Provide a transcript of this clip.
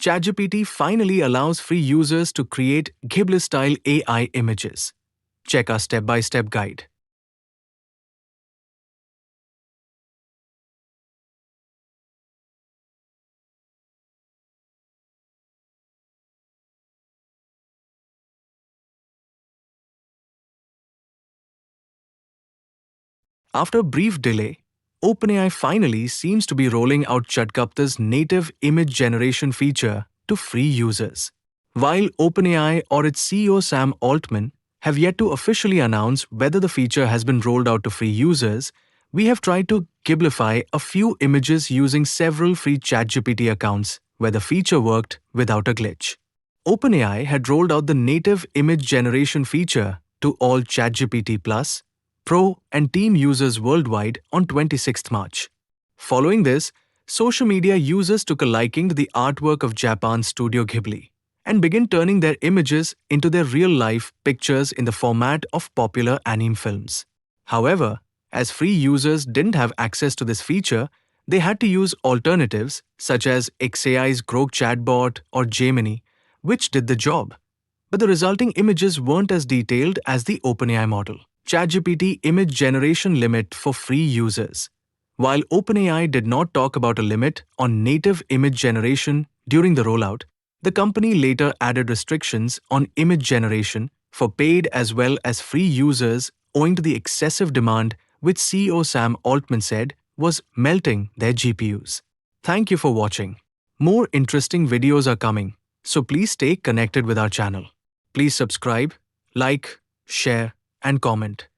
ChatGPT finally allows free users to create Ghibli-style AI images. Check our step-by-step guide. After a brief delay, OpenAI finally seems to be rolling out ChatGPT's native image generation feature to free users. While OpenAI or its CEO Sam Altman have yet to officially announce whether the feature has been rolled out to free users, we have tried to Ghiblify a few images using several free ChatGPT accounts where the feature worked without a glitch. OpenAI had rolled out the native image generation feature to all ChatGPT Plus, Pro, and Team users worldwide on 26th March. Following this, social media users took a liking to the artwork of Japan's Studio Ghibli and began turning their images into their real-life pictures in the format of popular anime films. However, as free users didn't have access to this feature, they had to use alternatives such as XAI's Grok chatbot or Gemini, which did the job. But the resulting images weren't as detailed as the OpenAI model. ChatGPT image generation limit for free users. While OpenAI did not talk about a limit on native image generation during the rollout, the company later added restrictions on image generation for paid as well as free users owing to the excessive demand which CEO Sam Altman said was melting their GPUs. Thank you for watching. More interesting videos are coming, so please stay connected with our channel. Please subscribe, like, share, and comment.